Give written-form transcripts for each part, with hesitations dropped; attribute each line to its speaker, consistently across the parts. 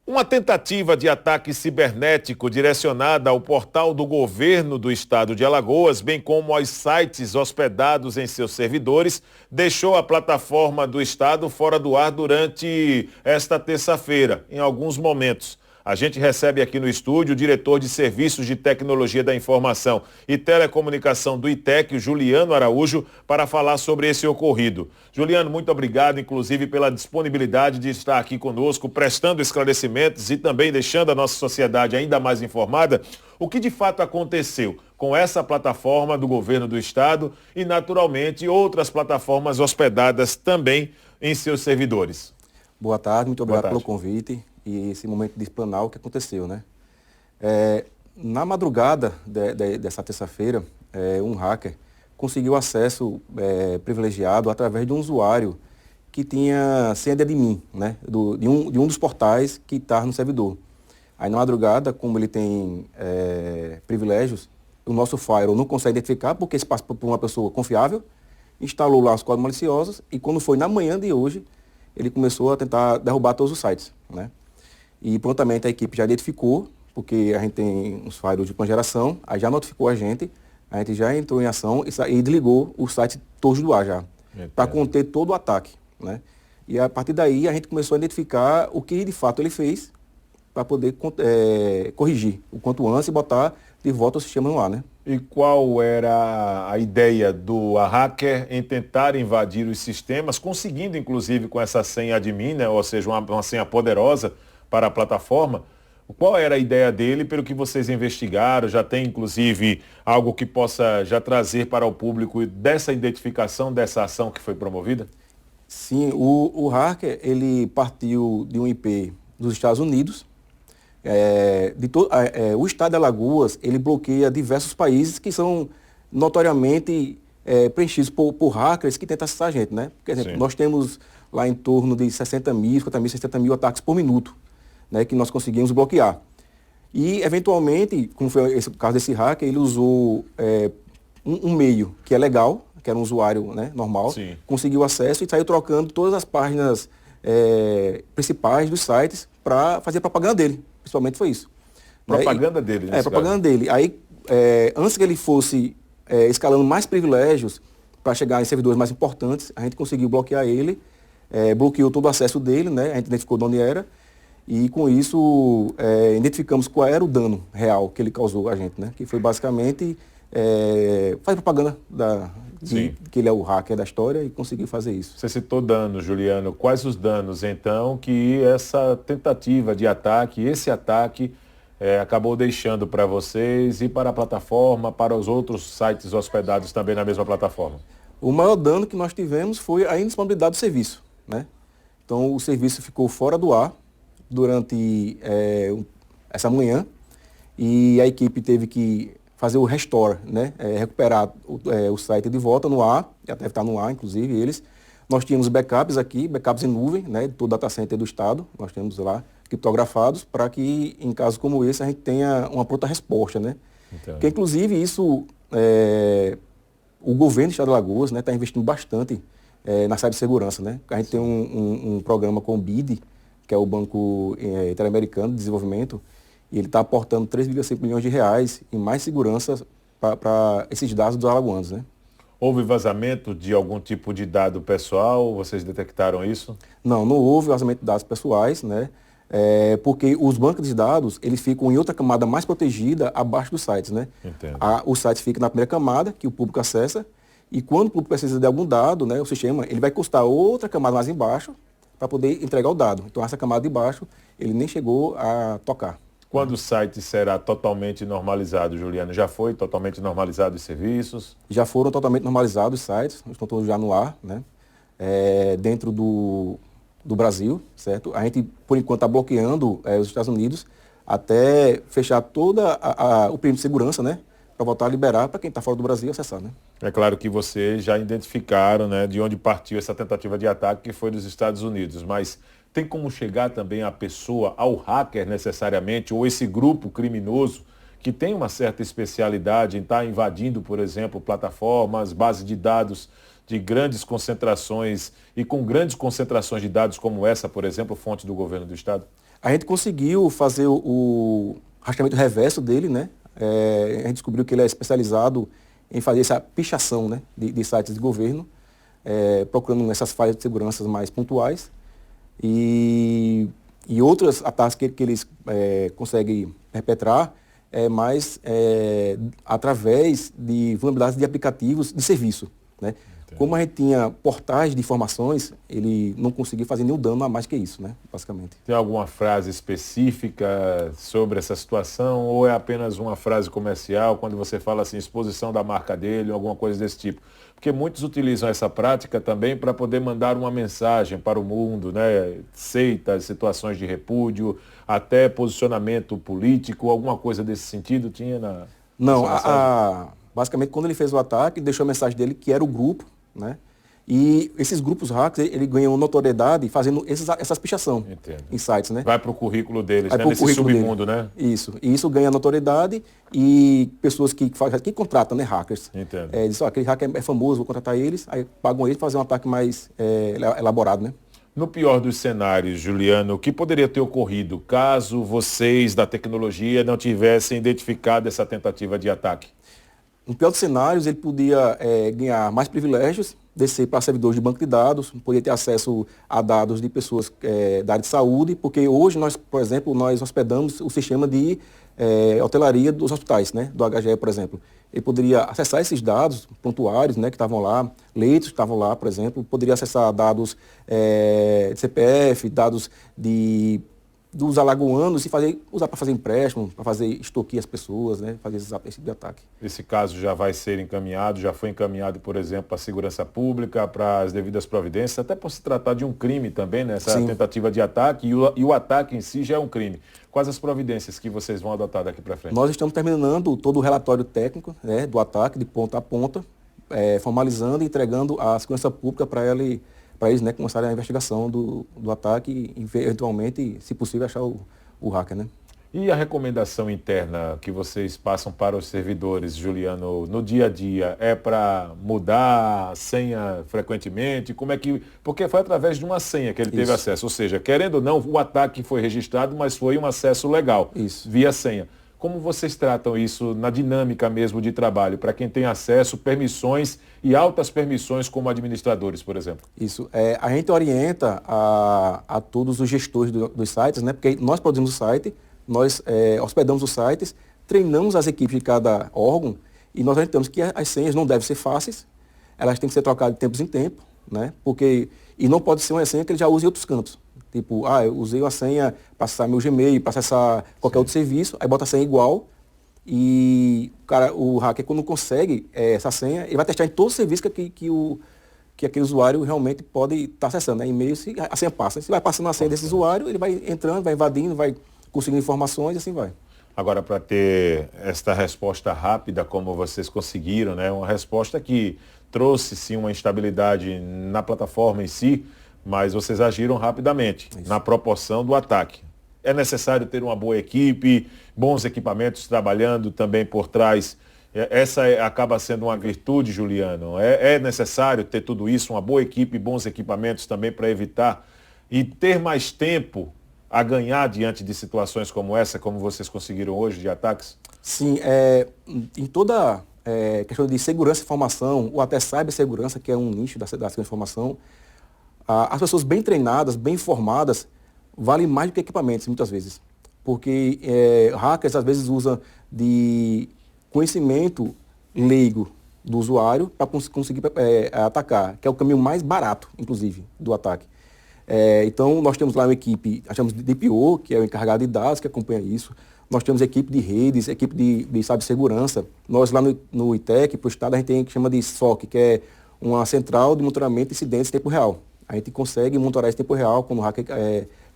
Speaker 1: Uma tentativa de ataque cibernético direcionada ao portal do governo do estado de Alagoas, bem como aos sites hospedados em seus servidores, deixou a plataforma do estado fora do ar durante esta terça-feira, em alguns momentos. A gente recebe aqui no estúdio o diretor de Serviços de Tecnologia da Informação e Telecomunicação do ITEC, o Juliano Araújo, para falar sobre esse ocorrido. Juliano, muito obrigado, inclusive, pela disponibilidade de estar aqui conosco, prestando esclarecimentos e também deixando a nossa sociedade ainda mais informada. O que de fato aconteceu com essa plataforma do governo do estado e, naturalmente, outras plataformas hospedadas também em seus servidores?
Speaker 2: Boa tarde, muito obrigado pelo convite e esse momento de explanar o que aconteceu, né? Na madrugada dessa terça-feira, um hacker conseguiu acesso privilegiado através de um usuário que tinha senha de admin, né? De um dos portais que está no servidor. Aí na madrugada, como ele tem privilégios, o nosso firewall não consegue identificar porque se passa por uma pessoa confiável, instalou lá os códigos maliciosos e quando foi na manhã de hoje, ele começou a tentar derrubar todos os sites, né? E prontamente a equipe já identificou, porque a gente tem uns firewalls de última geração, aí já notificou a gente já entrou em ação e desligou o site todos do ar já, para conter todo o ataque, né? E a partir daí a gente começou a identificar o que de fato ele fez para poder corrigir o quanto antes e botar de volta o sistema no ar, né?
Speaker 1: E qual era a ideia do hacker em tentar invadir os sistemas, conseguindo inclusive com essa senha admin, né? Ou seja, uma senha poderosa para a plataforma? Qual era a ideia dele, pelo que vocês investigaram? Já tem inclusive algo que possa já trazer para o público dessa identificação, dessa ação que foi promovida?
Speaker 2: Sim, o hacker ele partiu de um IP dos Estados Unidos. O estado de Alagoas, ele bloqueia diversos países que são notoriamente preenchidos por hackers que tentam acessar a gente, né? Por exemplo, nós temos lá em torno de 60 mil, 50 mil, 60 mil ataques por minuto, né, que nós conseguimos bloquear. E, eventualmente, como foi o caso desse hacker, ele usou um meio que é legal, que era um usuário, né, normal, conseguiu acesso e saiu trocando todas as páginas principais dos sites para fazer propaganda dele. Principalmente foi isso.
Speaker 1: Propaganda dele, né?
Speaker 2: Propaganda dele. Aí, antes que ele fosse escalando mais privilégios para chegar em servidores mais importantes, a gente conseguiu bloquear ele, bloqueou todo o acesso dele, né? A gente identificou de onde era, e com isso identificamos qual era o dano real que ele causou a gente, né? Que foi basicamente fazer propaganda que ele é o hacker da história e conseguiu fazer isso.
Speaker 1: Você citou danos, Juliano. Quais os danos, então, que essa tentativa de ataque, esse ataque, acabou deixando para vocês e para a plataforma, para os outros sites hospedados também na mesma plataforma?
Speaker 2: O maior dano que nós tivemos foi a indisponibilidade do serviço, né? Então, o serviço ficou fora do ar durante essa manhã e a equipe teve que fazer o restore, né? Recuperar o site de volta no ar, já deve estar no ar, inclusive, eles. Nós tínhamos backups aqui, backups em nuvem, né? Do data center do estado, nós temos lá criptografados, para que, em casos como esse, a gente tenha uma pronta resposta, né? Porque, inclusive, isso, o governo do estado de Alagoas, né, está investindo bastante na cibersegurança, né? A gente tem um programa com o BID, que é o Banco Interamericano de Desenvolvimento, e ele está aportando 3,5 milhões de reais em mais segurança para esses dados dos alagoanos, né?
Speaker 1: Houve vazamento de algum tipo de dado pessoal? Vocês detectaram isso?
Speaker 2: Não houve vazamento de dados pessoais, né? Porque os bancos de dados, eles ficam em outra camada mais protegida abaixo dos sites, né?
Speaker 1: Entendo.
Speaker 2: O site fica na primeira camada, que o público acessa, e quando o público precisa de algum dado, né, o sistema, ele vai custar outra camada mais embaixo para poder entregar o dado. Então, essa camada de baixo, ele nem chegou a tocar.
Speaker 1: Quando o site será totalmente normalizado, Juliano? Já foi totalmente normalizado os serviços?
Speaker 2: Já foram totalmente normalizados os sites, estão todos já no ar, né? Dentro do Brasil, certo? A gente, por enquanto, está bloqueando os Estados Unidos até fechar todo o período de segurança, né? Para voltar a liberar para quem está fora do Brasil acessar, né?
Speaker 1: É claro que vocês já identificaram, né, de onde partiu essa tentativa de ataque, que foi dos Estados Unidos, mas tem como chegar também a pessoa, ao hacker necessariamente, ou esse grupo criminoso que tem uma certa especialidade em estar invadindo, por exemplo, plataformas, bases de dados de grandes concentrações e com grandes concentrações de dados como essa, por exemplo, fonte do governo do estado?
Speaker 2: A gente conseguiu fazer o rastreamento reverso dele, né? A gente descobriu que ele é especializado em fazer essa pichação, né, de sites de governo, procurando essas falhas de segurança mais pontuais. E outros ataques que eles conseguem perpetrar mais através de vulnerabilidades de aplicativos de serviço, né? Como a gente tinha portais de informações, ele não conseguia fazer nenhum dano a mais que isso, né, basicamente.
Speaker 1: Tem alguma frase específica sobre essa situação ou é apenas uma frase comercial quando você fala assim, exposição da marca dele, alguma coisa desse tipo? Porque muitos utilizam essa prática também para poder mandar uma mensagem para o mundo, né? Seitas, situações de repúdio, até posicionamento político, alguma coisa desse sentido tinha na...
Speaker 2: Não, basicamente quando ele fez o ataque, ele deixou a mensagem dele que era o grupo, né? E esses grupos hackers, ele ganham notoriedade fazendo essas pichação em sites, né?
Speaker 1: Vai para o currículo deles, né? Nesse submundo, né?
Speaker 2: Isso. E isso ganha notoriedade e pessoas que contratam, né, hackers.
Speaker 1: Entendo.
Speaker 2: Dizem, aquele hacker é famoso, vou contratar eles, aí pagam eles para fazer um ataque mais elaborado, né?
Speaker 1: No pior dos cenários, Juliano, o que poderia ter ocorrido caso vocês da tecnologia não tivessem identificado essa tentativa de ataque?
Speaker 2: No pior dos cenários, ele podia ganhar mais privilégios, descer para servidores de banco de dados, poder ter acesso a dados de pessoas da área de saúde, porque hoje nós, por exemplo, nós hospedamos o sistema de hotelaria dos hospitais, né, do HGE, por exemplo. Ele poderia acessar esses dados prontuários, né, que estavam lá, leitos que estavam lá, por exemplo, poderia acessar dados de CPF, dados dos alagoanos e usar para fazer empréstimo, para fazer extorquir as pessoas, né? Fazer esse tipo de ataque.
Speaker 1: Esse caso já vai ser encaminhado, já foi encaminhado, por exemplo, para a segurança pública, para as devidas providências, até por se tratar de um crime também, né? Essa tentativa de ataque e o ataque em si já é um crime. Quais as providências que vocês vão adotar daqui para frente?
Speaker 2: Nós estamos terminando todo o relatório técnico, né, do ataque, de ponta a ponta, formalizando e entregando à segurança pública para eles, né, começarem a investigação do ataque e, eventualmente, se possível, achar o hacker, né?
Speaker 1: E a recomendação interna que vocês passam para os servidores, Juliano, no dia a dia, é para mudar a senha frequentemente? Como é que... Porque foi através de uma senha que ele teve acesso. Ou seja, querendo ou não, o ataque foi registrado, mas foi um acesso legal, via senha. Como vocês tratam isso na dinâmica mesmo de trabalho, para quem tem acesso, permissões e altas permissões como administradores, por exemplo?
Speaker 2: Isso. A gente orienta a todos os gestores dos sites, né? Porque nós produzimos o site, nós hospedamos os sites, treinamos as equipes de cada órgão e nós orientamos que as senhas não devem ser fáceis, elas têm que ser trocadas de tempos em tempo, né? E não pode ser uma senha que ele já use em outros cantos. Tipo, eu usei uma senha para acessar meu Gmail, para acessar qualquer outro serviço, aí bota a senha igual e o hacker, quando consegue essa senha, ele vai testar em todos os serviços que aquele usuário realmente pode estar acessando, né? E-mail, se a senha passa. Se vai passando a senha desse usuário, ele vai entrando, vai invadindo, vai conseguindo informações e assim vai.
Speaker 1: Agora, para ter esta resposta rápida, como vocês conseguiram, né? Uma resposta que trouxe, sim, uma instabilidade na plataforma em si, mas vocês agiram rapidamente, na proporção do ataque. É necessário ter uma boa equipe, bons equipamentos trabalhando também por trás. Essa acaba sendo uma virtude, Juliano. É necessário ter tudo isso, uma boa equipe, bons equipamentos também para evitar e ter mais tempo a ganhar diante de situações como essa, como vocês conseguiram hoje de ataques?
Speaker 2: Sim, em toda questão de segurança e informação, ou até cibersegurança, que é um nicho da segurança e informação, as pessoas bem treinadas, bem informadas, valem mais do que equipamentos, muitas vezes. Porque hackers, às vezes, usam de conhecimento leigo do usuário para conseguir atacar, que é o caminho mais barato, inclusive, do ataque. Então, nós temos lá uma equipe, nós temos DPO, que é o encarregado de dados, que acompanha isso. Nós temos equipe de redes, equipe de cibersegurança. Nós lá no ITEC, para o Estado, a gente tem o que chama de SOC, que é uma central de monitoramento de incidentes em tempo real. A gente consegue monitorar esse tempo real, quando o hacker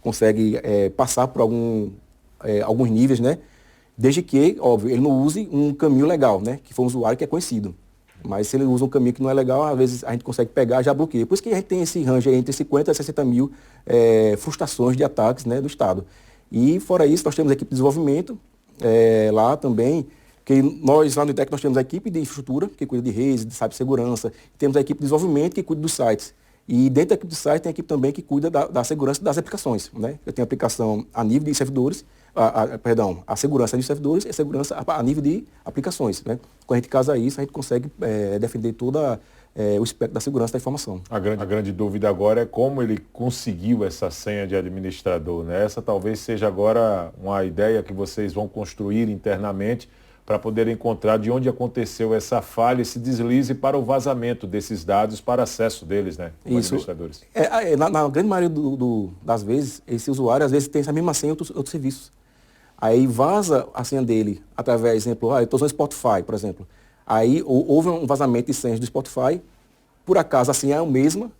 Speaker 2: consegue passar por alguns níveis, né? Desde que, óbvio, ele não use um caminho legal, né? Que for um usuário que é conhecido. Mas se ele usa um caminho que não é legal, às vezes a gente consegue pegar e já bloqueia. Por isso que a gente tem esse range entre 50 e 60 mil frustrações de ataques, né, do Estado. E fora isso, nós temos a equipe de desenvolvimento lá também, que nós lá no ITEC nós temos a equipe de infraestrutura, que cuida de redes, de cibersegurança, temos a equipe de desenvolvimento, que cuida dos sites. E dentro da equipe de site tem a equipe também que cuida da segurança das aplicações, né? Eu tenho aplicação a nível de servidores, a segurança de servidores e a segurança a nível de aplicações, né? Quando a gente casa isso, a gente consegue defender toda o espectro da segurança da informação.
Speaker 1: A grande dúvida agora é como ele conseguiu essa senha de administrador, né? Essa talvez seja agora uma ideia que vocês vão construir internamente para poder encontrar de onde aconteceu essa falha, esse deslize para o vazamento desses dados, para acesso deles, né? Como administradores.
Speaker 2: Na grande maioria das vezes, esse usuário às vezes tem essa mesma senha em outros serviços. Aí vaza a senha dele através, exemplo, eu estou usando Spotify, por exemplo. Aí houve um vazamento de senhas do Spotify, por acaso a senha é a mesma,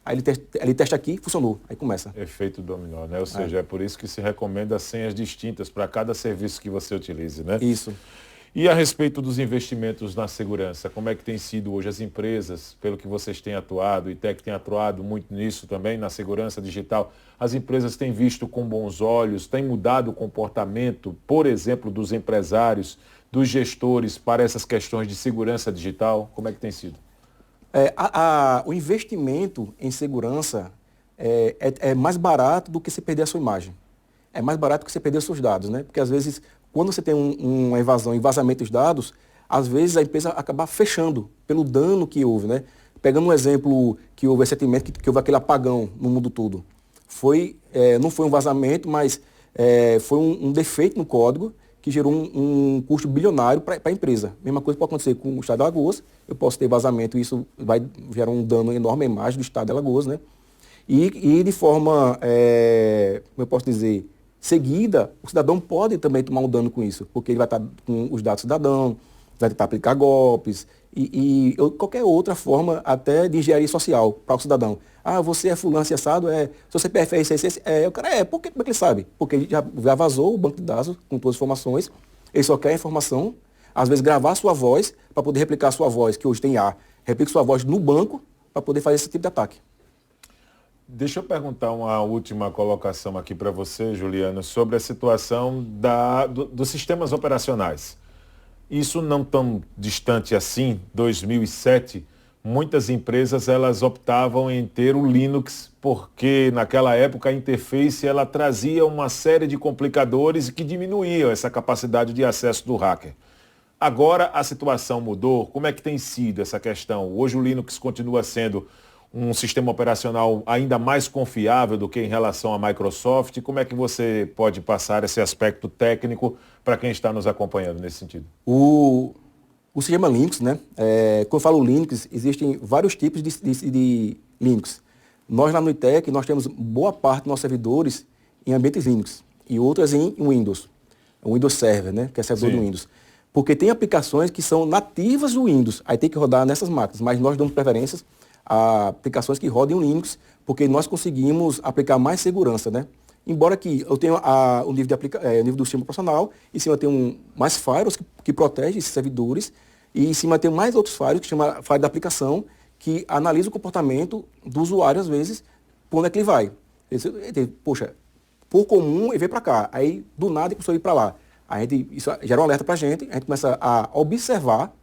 Speaker 2: aí ele testa aqui, funcionou, aí começa.
Speaker 1: Efeito dominó, né? Ou seja, é por isso que se recomenda senhas distintas para cada serviço que você utilize, né?
Speaker 2: Isso.
Speaker 1: E a respeito dos investimentos na segurança, como é que tem sido hoje as empresas, pelo que vocês têm atuado, o ITEC tem atuado muito nisso também, na segurança digital, as empresas têm visto com bons olhos, têm mudado o comportamento, por exemplo, dos empresários, dos gestores para essas questões de segurança digital? Como é que tem sido?
Speaker 2: O investimento em segurança é mais barato do que você perder a sua imagem. É mais barato que você perder os seus dados, né? Porque às vezes, quando você tem uma evasão e vazamento dos dados, às vezes a empresa acaba fechando pelo dano que houve, né? Pegando um exemplo que houve recentemente, que houve aquele apagão no mundo todo. Não foi um vazamento, mas foi um defeito no código que gerou um custo bilionário para a empresa. Mesma coisa pode acontecer com o Estado de Alagoas. Eu posso ter vazamento e isso vai gerar um dano enorme à imagem do Estado de Alagoas, né? E de forma, como eu posso dizer, seguida, o cidadão pode também tomar um dano com isso, porque ele vai estar com os dados do cidadão, vai tentar aplicar golpes e qualquer outra forma até de engenharia social para o cidadão. Você é fulano, se assado, seu CPF é esse, o cara por que ele sabe? Porque ele já vazou o banco de dados com todas as informações, ele só quer a informação, às vezes gravar a sua voz, para poder replicar a sua voz, que hoje tem replica sua voz no banco, para poder fazer esse tipo de ataque.
Speaker 1: Deixa eu perguntar uma última colocação aqui para você, Juliano, sobre a situação dos sistemas operacionais. Isso não tão distante assim, 2007, muitas empresas elas optavam em ter o Linux, porque naquela época a interface ela trazia uma série de complicadores que diminuíam essa capacidade de acesso do hacker. Agora a situação mudou. Como é que tem sido essa questão? Hoje o Linux continua sendo um sistema operacional ainda mais confiável do que em relação à Microsoft. Como é que você pode passar esse aspecto técnico para quem está nos acompanhando nesse sentido?
Speaker 2: O sistema Linux, né? Quando eu falo Linux, existem vários tipos de Linux. Nós lá no ITEC, nós temos boa parte dos nossos servidores em ambientes Linux e outras em Windows. O Windows Server, né? Que é servidor do Windows. Porque tem aplicações que são nativas do Windows, aí tem que rodar nessas máquinas, mas nós damos preferências a aplicações que rodem o Linux, porque nós conseguimos aplicar mais segurança, né? Embora que eu tenha o nível do sistema operacional, em cima tem mais firewalls que protegem esses servidores, e em cima tem mais outros firewalls, que chama firewall da aplicação, que analisa o comportamento do usuário, às vezes, por onde é que ele vai. Poxa, por comum ele veio para cá, aí do nada ele começou a ir para lá. Isso gera um alerta para a gente começa a observar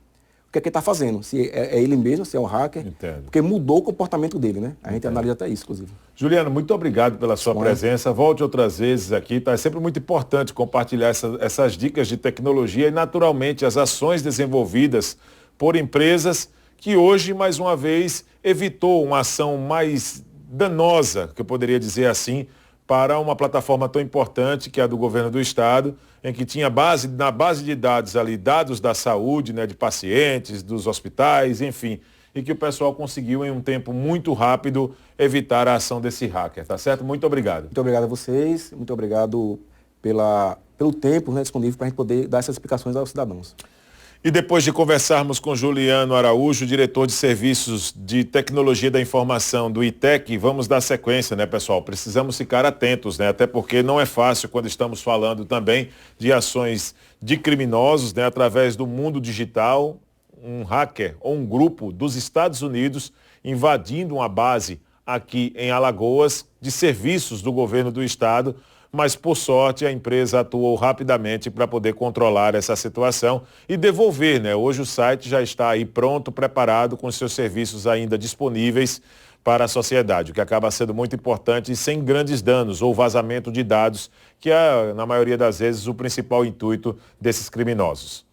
Speaker 2: o que é que ele está fazendo, se é ele mesmo, se é um hacker,
Speaker 1: Entendo.
Speaker 2: Porque mudou o comportamento dele, né? A gente analisa até isso, inclusive.
Speaker 1: Juliano, muito obrigado pela sua presença. Volte outras vezes aqui, tá? É sempre muito importante compartilhar essas dicas de tecnologia e, naturalmente, as ações desenvolvidas por empresas que hoje, mais uma vez, evitou uma ação mais danosa, que eu poderia dizer assim, para uma plataforma tão importante que é a do governo do estado, em que tinha na base de dados ali, dados da saúde, né, de pacientes, dos hospitais, enfim, e que o pessoal conseguiu em um tempo muito rápido evitar a ação desse hacker, tá certo? Muito obrigado.
Speaker 2: Muito obrigado a vocês, muito obrigado pelo tempo, né, disponível para a gente poder dar essas explicações aos cidadãos.
Speaker 1: E depois de conversarmos com Juliano Araújo, diretor de Serviços de Tecnologia da Informação do ITEC, vamos dar sequência, né, pessoal? Precisamos ficar atentos, né? Até porque não é fácil quando estamos falando também de ações de criminosos, né, através do mundo digital, um hacker ou um grupo dos Estados Unidos invadindo uma base aqui em Alagoas de serviços do governo do estado, mas por sorte a empresa atuou rapidamente para poder controlar essa situação e devolver, né? Hoje o site já está aí pronto, preparado, com seus serviços ainda disponíveis para a sociedade, o que acaba sendo muito importante e sem grandes danos ou vazamento de dados, que é, na maioria das vezes, o principal intuito desses criminosos.